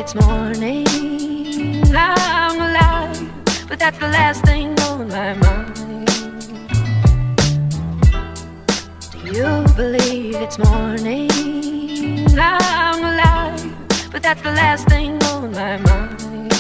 it's morning. I'm alive, but that's the last thing on my mind. Do you believe it's morning? I'm alive, but that's the last thing on my mind.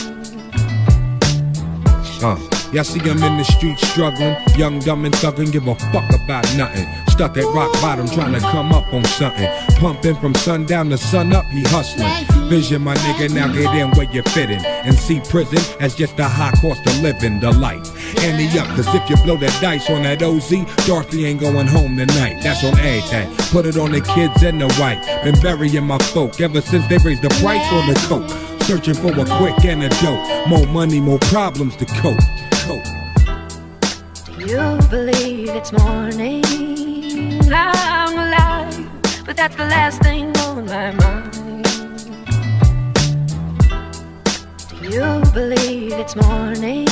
Y'all see him in the street struggling, young, dumb, and thuggin', give a fuck about nothing. Stuck at rock bottom, trying to come up on something. Pumping from sundown to sun up, he hustling. Vision, my nigga, now get in where you fittin'. And see prison as just a high cost of living, the life. Ante up, cause if you blow that dice on that OZ, Dorothy ain't going home tonight. That's on everything. Put it on the kids and the wife. Been burying my folk ever since they raised the price on the coke. Searching for a quick antidote. More money, more problems to cope. Do you believe it's morning? I'm alive, but that's the last thing on my mind. Do you believe it's morning?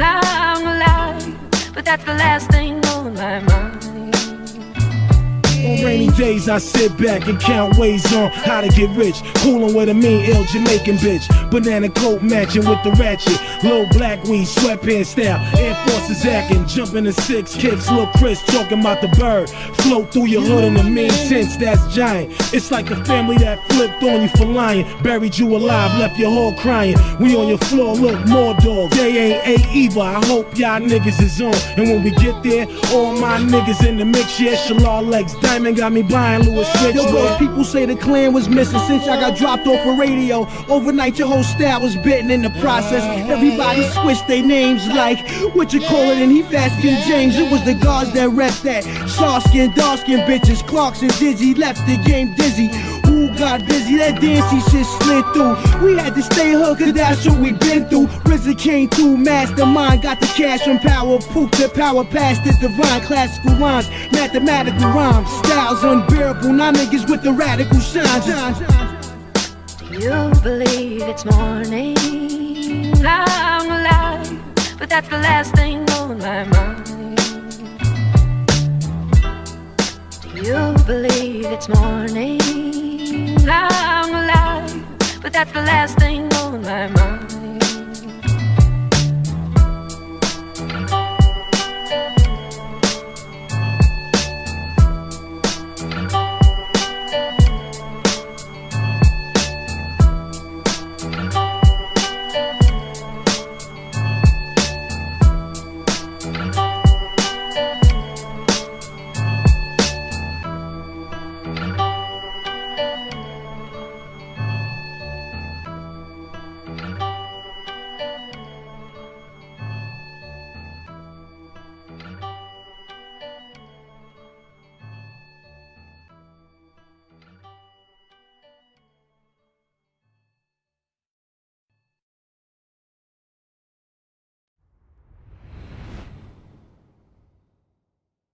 I'm alive, but that's the last thing on my mind. On rainy days I sit back and count ways on how to get rich. Coolin' with a mean, ill Jamaican bitch. Banana coat matching with the ratchet. Low black weed, sweatpants style. Air Forces acting, jumping to 6 kicks. Lil' Chris talking about the bird. Float through your hood in a mean tents, that's giant. It's like the family that flipped on you for lying. Buried you alive, left your whole crying. We on your floor, look, more dogs. They ain't A either, I hope y'all niggas is on. And when we get there, all my niggas in the mix, yeah, Shalal legs. Diamond got me buying Louis Switch. Yo, bro, people say the clan was missing since I got dropped off a radio. Overnight, your whole style was bitten in the process. Everybody switched their names like, what you call it, and he Fast King James. It was the guards that rep that. Shaw-skin, dark-skin bitches, Clarks and Dizzy left the game dizzy. Who got busy? That dancey shit slid through. We had to stay hooked, cause that's what we been through. RZA came through, mastermind, got the cash from power. Poop the power past the divine. Classical rhymes, mathematical rhymes. Styles unbearable, now niggas with the radical shine. Do you believe it's morning? I'm alive, but that's the last thing on my mind. Do you believe it's morning? I'm alive, but that's the last thing on my mind.